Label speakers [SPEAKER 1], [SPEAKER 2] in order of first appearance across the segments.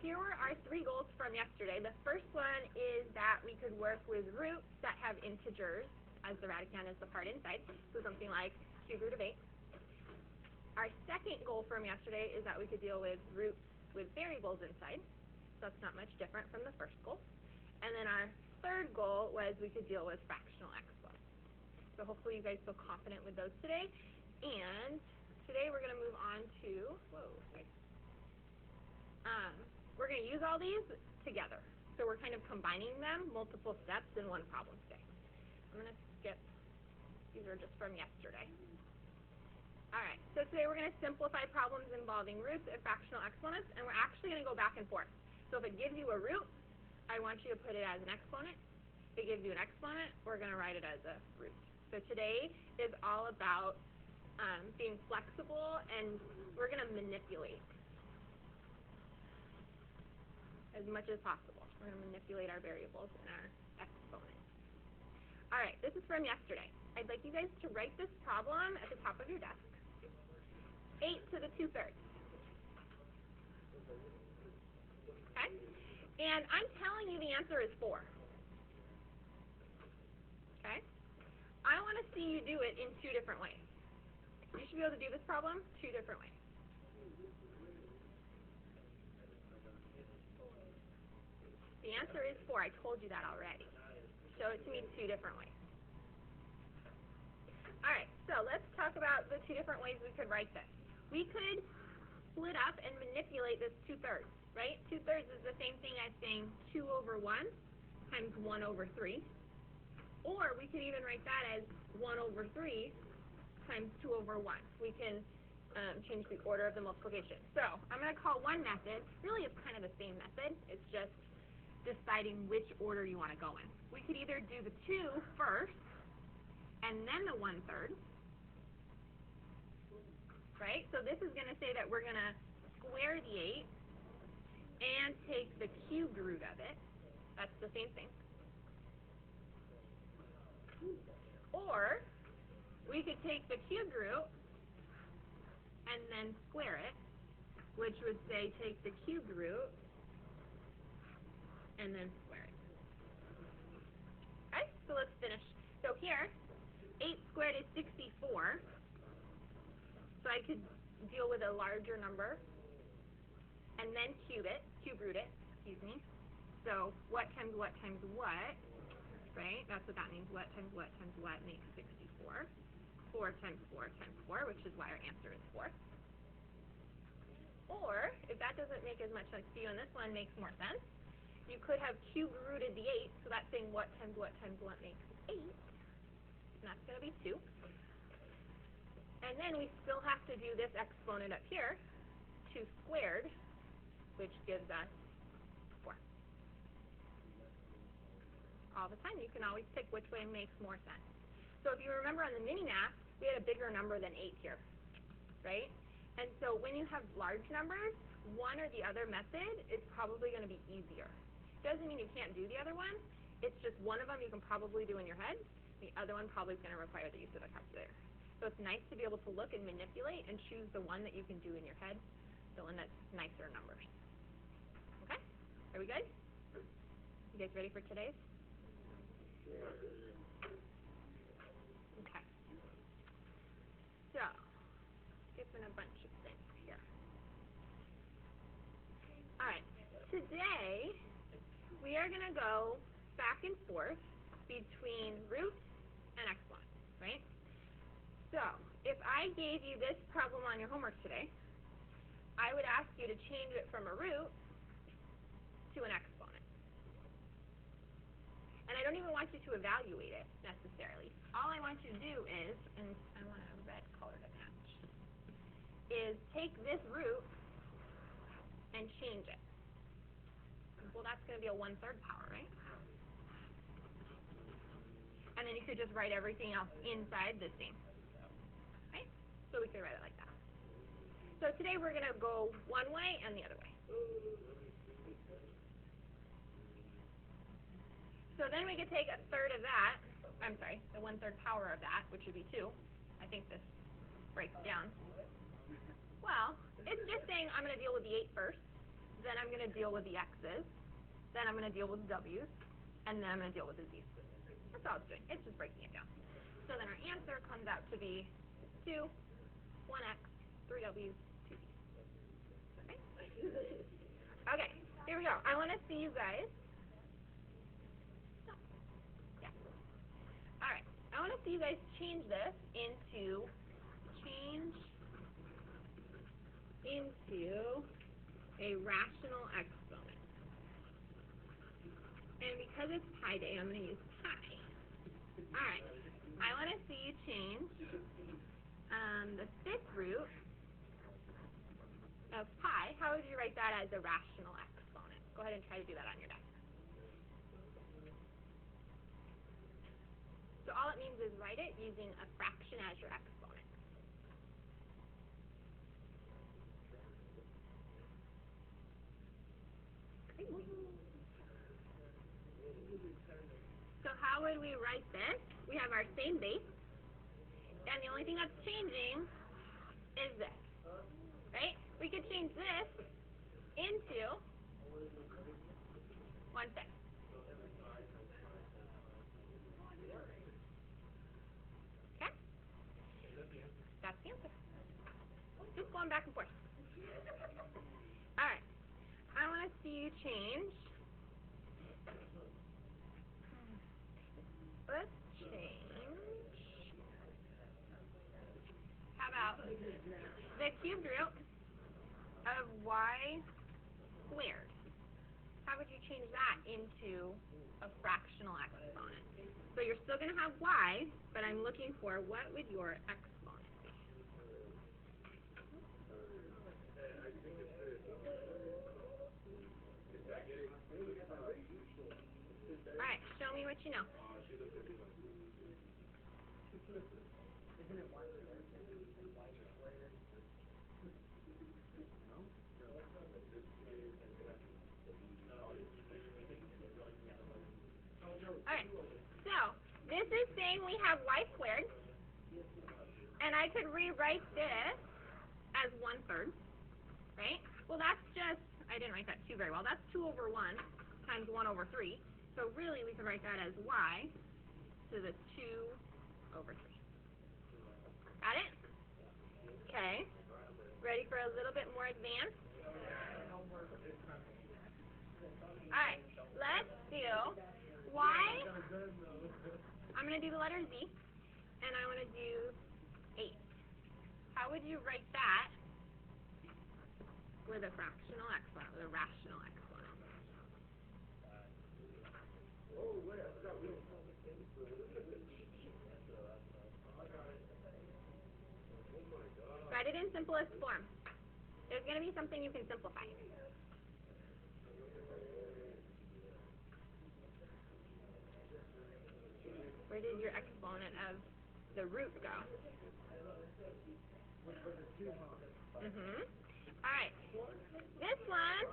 [SPEAKER 1] here were our three goals from yesterday. The first one is that we could work with roots that have integers, as the radicand is the part inside, so something like cube root of 8. Our second goal from yesterday is that we could deal with roots with variables inside, so that's not much different from the first goal. And then our third goal was we could deal with fractional exponents. So hopefully you guys feel confident with those today. And today we're going to move on to, we're going to use all these together. So we're kind of combining them, multiple steps in one problem today. I'm going to skip, these are just from yesterday. All right, so today we're going to simplify problems involving roots and fractional exponents, and we're actually going to go back and forth. So if it gives you a root, I want you to put it as an exponent. If it gives you an exponent, we're going to write it as a root. So today is all about being flexible, and we're going to manipulate as much as possible. We're going to manipulate our variables and our exponents. All right, this is from yesterday. I'd like you guys to write this problem at the top of your desk. 8 to the 2/3. Okay? And I'm telling you the answer is 4. Okay? I want to see you do it in 2 different ways. You should be able to do this problem 2 different ways. The answer is 4. I told you that already. Show it to me 2 different ways. All right, so let's talk about the 2 different ways we could write this. We could split up and manipulate this 2/3, right? 2/3 is the same thing as saying 2 over 1 times 1 over 3. Or we could even write that as 1 over 3 times 2 over 1. We can change the order of the multiplication. So I'm going to call one method, really it's kind of the same method, it's just deciding which order you want to go in. We could either do the 2 first, and then the 1/3, right? So this is going to say that we're going to square the 8 and take the cubed root of it. That's the same thing. Or we could take the cubed root and then square it, which would say take the cubed root and then square it. Okay, so let's finish. So here, 8 squared is 64. So I could deal with a larger number and then cube root it, excuse me. So what times what times what, right? That's what that means. What times what times what makes 64. 4 times 4 times 4, which is why our answer is 4. Or, if that doesn't make as much sense to you and this one makes more sense, you could have cube rooted the 8, so that's saying what times what makes 8. And that's going to be 2. And then we still have to do this exponent up here, 2 squared, which gives us 4. All the time, you can always pick which way makes more sense. So if you remember on the mini-math, we had a bigger number than 8 here, right? And so when you have large numbers, one or the other method is probably going to be easier. Doesn't mean you can't do the other one. It's just one of them you can probably do in your head. The other one probably is going to require the use of a calculator. So it's nice to be able to look and manipulate and choose the one that you can do in your head, the one that's nicer numbers. Okay? Are we good? You guys ready for today's? Okay. So, skipping a bunch of things here. All right. Today, we are going to go back and forth between roots and exponents, right? So, if I gave you this problem on your homework today, I would ask you to change it from a root to an exponent. And I don't even want you to evaluate it, necessarily. All I want you to do is, and I want a red color to match, is take this root and change it. Well, that's going to be a 1/3 power, right? And then you could just write everything else inside the same. Right? So we could write it like that. So today we're going to go one way and the other way. So then we could take a third of that, I'm sorry, the 1/3 power of that, which would be 2. I think this breaks down. Well, it's just saying I'm going to deal with the 8 first, then I'm going to deal with the x's, then I'm going to deal with the w's, and then I'm going to deal with the z's. That's all it's doing. It's just breaking it down. So then our answer comes out to be 2, 1x, 3 w's, 2 z's. Okay? Okay, here we go. I want to see you guys. Yeah. All right. I want to see you guys change this into a rational exponent. And because it's pi day, I'm going to use pi. All right. I want to see you change the fifth root of pi. How would you write that as a rational exponent? Go ahead and try to do that on your desk. So all it means is write it using a fraction as your exponent. Crazy. So how would we write this? We have our same base, and the only thing that's changing is this, right? We could change this into 1/5. Okay? That's the answer. Just going back and forth. All right. I want to see you change. Let's change. How about the cubed root of y squared? How would you change that into a fractional exponent? So you're still going to have y, but I'm looking for what would your exponent be? All right, show me what you know. Alright, so this is saying we have y squared, and I could rewrite this as 1/3, right? Well, that's just, I didn't write that 2 very well. That's 2 over 1 times 1 over 3. So really, we could write that as y to the 2 over 3. Got it? Okay. Ready for a little bit more advanced? Alright, let's do y. I'm going to do the letter z, and I want to do 8. How would you write that with a fractional exponent, with a rational exponent? Write it in simplest form. There's going to be something you can simplify. Where did your exponent of the root go? Alright. This one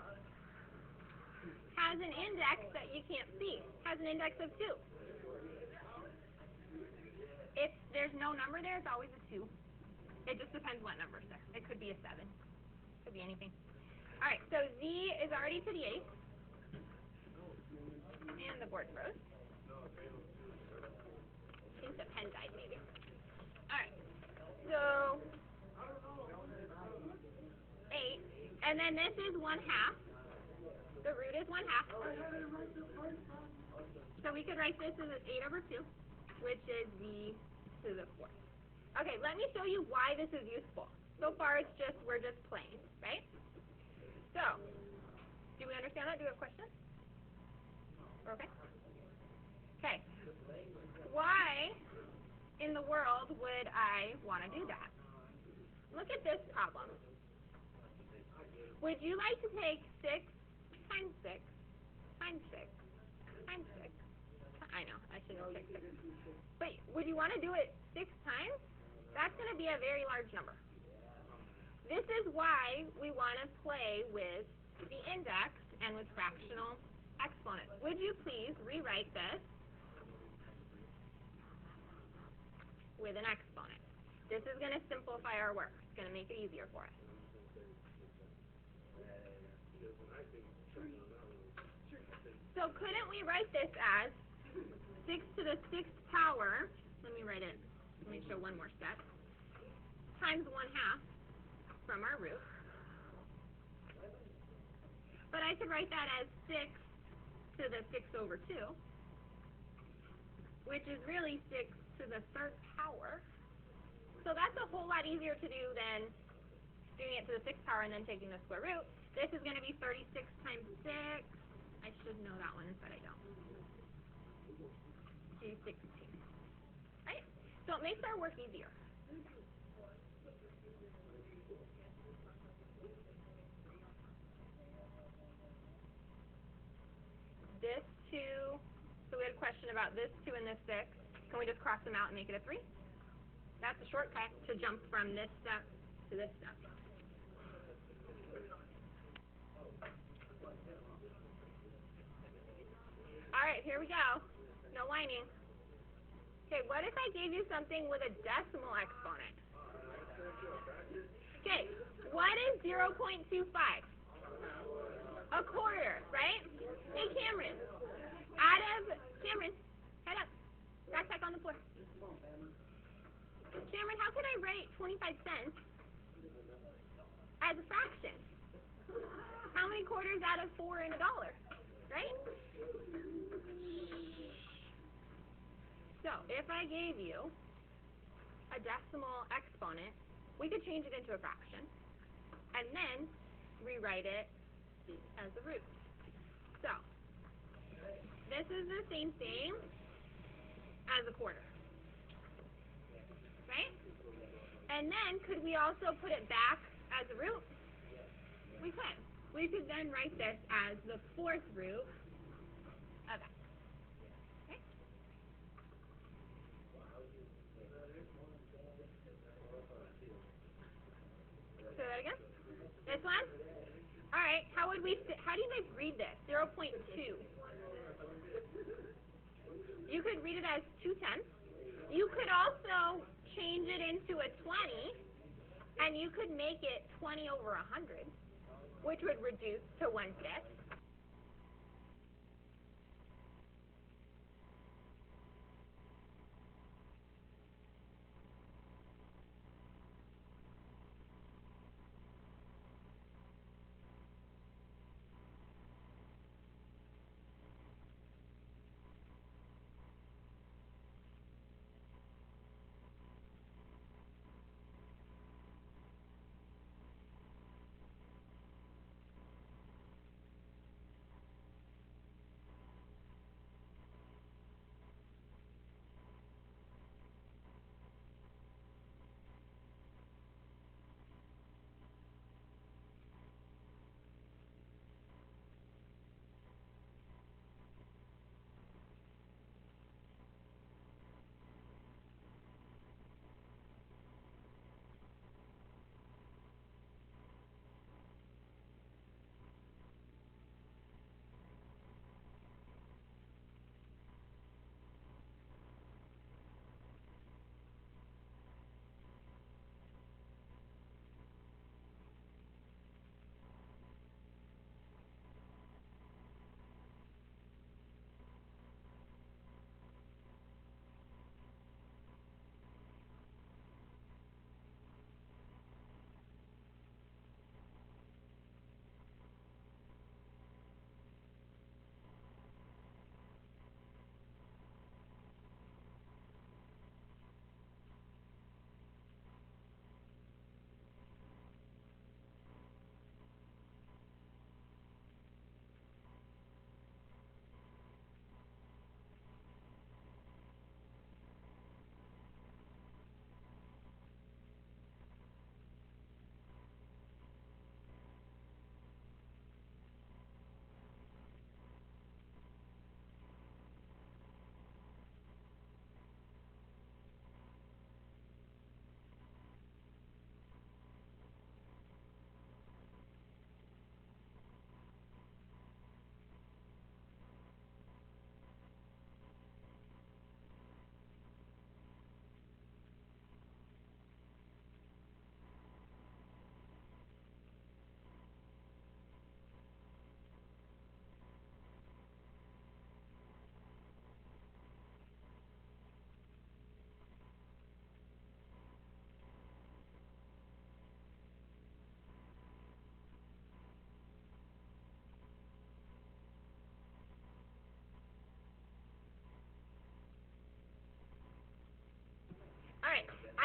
[SPEAKER 1] has an index that you can't see. Has an index of 2. If there's no number there, it's always a 2. It just depends what number's there. It could be a 7. Could be anything. Alright, so z is already to the 8th. And the board froze. I think the pen died, maybe. Alright, so 8. And then this is 1/2. The root is 1/2. So we could write this as 8 over 2, which is z to the 4th. Okay, let me show you why this is useful. So far, we're just playing, right? So, do we understand that? Do we have questions? Okay. Okay. Why in the world would I want to do that? Look at this problem. Would you like to take 6 times 6 times 6 times 6? I know, I shouldn't have picked 6. But would you want to do it 6 times? That's going to be a very large number. This is why we want to play with the index and with fractional exponents. Would you please rewrite this with an exponent? This is going to simplify our work. It's going to make it easier for us. So couldn't we write this as 6 to the 6th power, let me write it, let me show one more step, times 1/2 from our root. But I could write that as 6 to the 6/2, which is really 6 to the 3rd power. So that's a whole lot easier to do than doing it to the 6th power and then taking the square root. This is going to be 36 times 6. I should know that one, but I don't. G16. Right? So it makes our work easier. This 2, so we had a question about this 2 and this 6. Can we just cross them out and make it a 3? That's a shortcut to jump from this step to this step. Alright, here we go. No whining. Okay, what if I gave you something with a decimal exponent? Okay, what is 0.25? A quarter, right? Hey, Cameron. Cameron, head up. Backpack on the floor. Cameron, how could I write 25 cents as a fraction? How many quarters out of 4 in a dollar? Right? So, if I gave you a decimal exponent, we could change it into a fraction, and then rewrite it as a root. So, this is the same thing as a quarter. Right? And then, could we also put it back as a root? We could. We could then write this as the 4th root of x. Okay? Say that again? This one? Alright, how do you guys read this? 0.2. You could read it as 2/10. You could also change it into a 20, and you could make it 20/100, which would reduce to 1/5.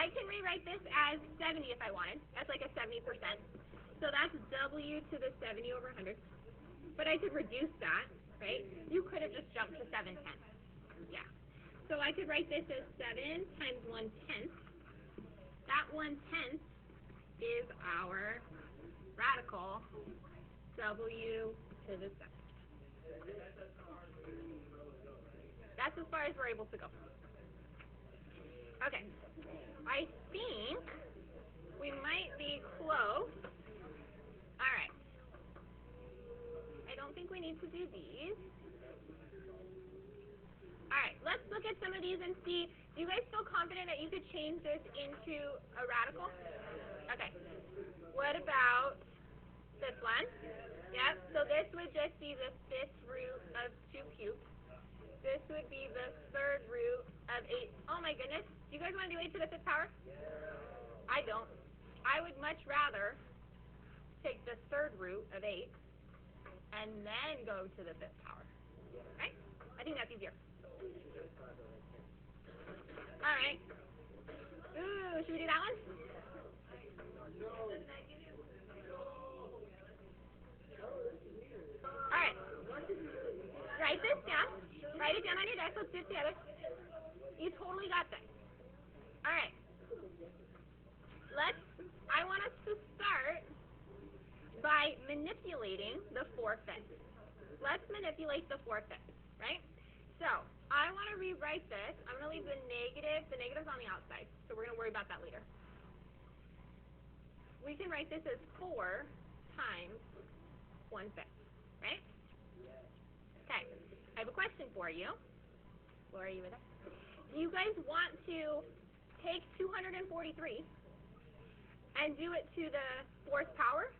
[SPEAKER 1] I can rewrite this as 70 if I wanted, as like a 70%. So that's W to the 70 over 100. But I could reduce that, right? You could have just jumped to 7/10. Yeah. So I could write this as 7 times 1/10. That 1/10 is our radical W to the 7. That's as far as we're able to go. Okay. I think we might be close. All right. I don't think we need to do these. All right, let's look at some of these and see. Do you guys feel confident that you could change this into a radical? Okay. What about this one? Yep, so this would just be the 5th root of 2 cubed. This would be the 3rd root of 8. Oh my goodness. Do you guys want to do 8 to the 5th power? I don't. I would much rather take the 3rd root of 8 and then go to the 5th power. Right? I think that's easier. All right. Ooh, should we do that one? All right. Write this down. Write it down on your desk. Let's do it together. You totally got this. All right. I want us to start by manipulating the 4/5. Let's manipulate the 4/5, right? So I want to rewrite this. I'm going to leave the negative. The negative's on the outside, so we're going to worry about that later. We can write this as 4 times 1/5, right? Okay. I have a question for you. Laura, are you with us? Do you guys want to take 243 and do it to the 4th power?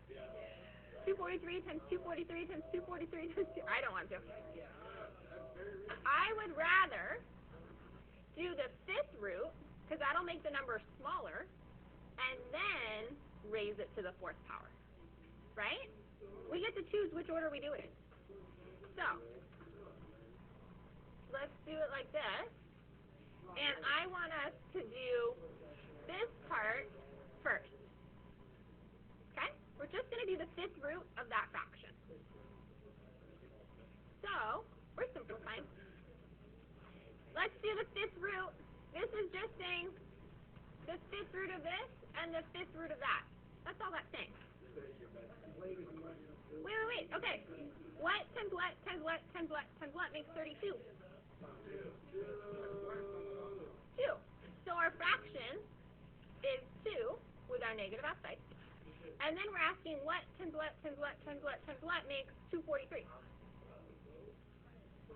[SPEAKER 1] 243 times 243 times 243 times 2. I don't want to. I would rather do the 5th root, because that'll make the number smaller, and then raise it to the 4th power. Right? We get to choose which order we do it in. So, let's do it like this. And I want us to do this part first. Okay? We're just going to do the 5th root of that fraction. So, we're simplifying. Let's do the 5th root. This is just saying the 5th root of this and the 5th root of that. That's all that's saying. Wait. Okay. What times what times what times what times what makes 32? 2. So our fraction is 2 with our negative outside. And then we're asking what times what times what times what times what makes 243.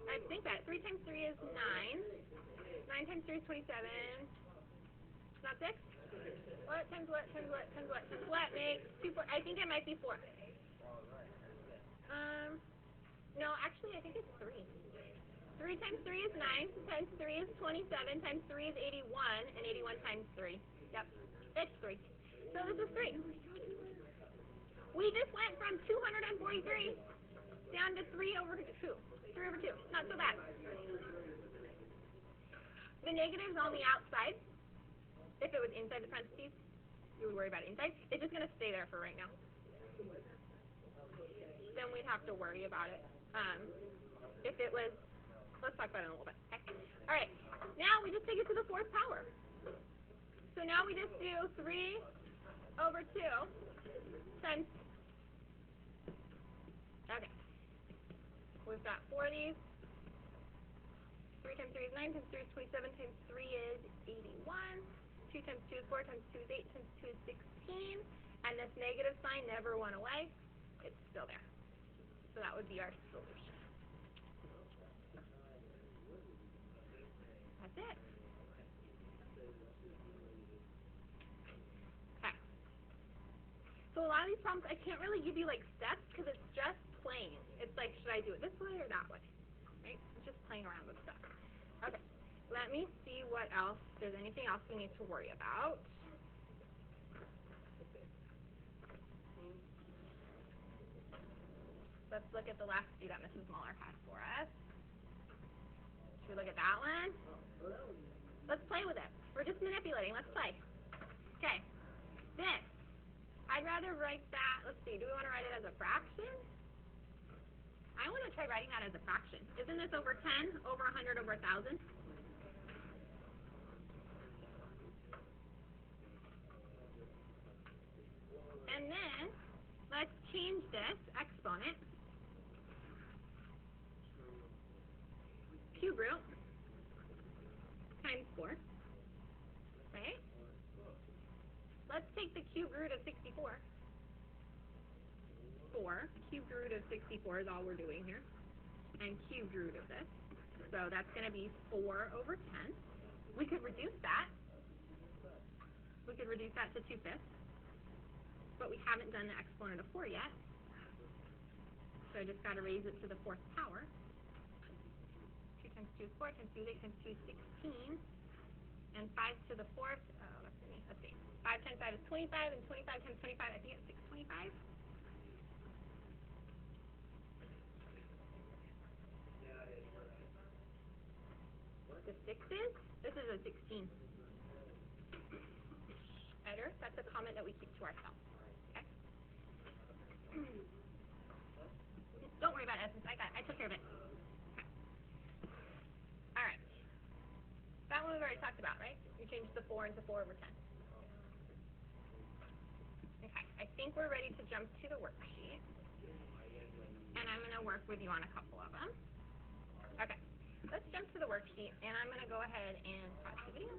[SPEAKER 1] I think that 3 times 3 is 9. 9 times 3 is 27. Not 6? What times what times what times what times what makes 2? I think it might be 4. No, actually I think it's 3. 3 times 3 is 9, times 3 is 27, times 3 is 81, and 81 times 3. Yep, it's 3. So this is 3. We just went from 243 down to 3 over 2. 3 over 2. Not so bad. The negative's on the outside. If it was inside the parentheses, you would worry about it inside. It's just going to stay there for right now. Then we'd have to worry about it. If it was, let's talk about it in a little bit. Okay. All right. Now we just take it to the 4th power. So now we just do 3 over 2 times. Okay. We've got 4 of these. 3 times 3 is 9, times 3 is 27, times 3 is 81. 2 times 2 is 4, times 2 is 8, times 2 is 16. And this negative sign never went away. It's still there. So that would be our solution. That's it. Okay. So a lot of these problems, I can't really give you like steps because it's just playing. It's like, should I do it this way or that way? Right? It's just playing around with stuff. Okay. Let me see what else. If there's anything else we need to worry about. Let's look at the last few that Mrs. Muller had for us. Should we look at that one? Let's play with it. We're just manipulating. Let's play. Okay, this. I'd rather write that, let's see, do we want to write it as a fraction? I want to try writing that as a fraction. Isn't this over 10, over 100, over 1,000? And then, let's change this exponent, cube root, times 4, right? Let's take the cube root of 64. 4, cubed root of 64 is all we're doing here, and cubed root of this. So that's going to be 4 over 10. We could reduce that. We could reduce that to 2/5, but we haven't done the exponent of 4 yet. So I just got to raise it to the 4th power. 2 times 2 is 4, times 2 is 8, times 2 is 16, and 5 to the 4th, let's see, 5 times 5 is 25, and 25 times 25, I think it's 625. The 6's, this is a 16. Editor, that's a comment that we keep to ourselves. Okay? Don't worry about essence, I took care of it. Okay. Alright. That one we've already talked about, right? We changed the 4 into 4 over 10. Okay, I think we're ready to jump to the worksheet. And I'm going to work with you on a couple of them. Okay, let's jump to the worksheet, and I'm going to go ahead and pause the video.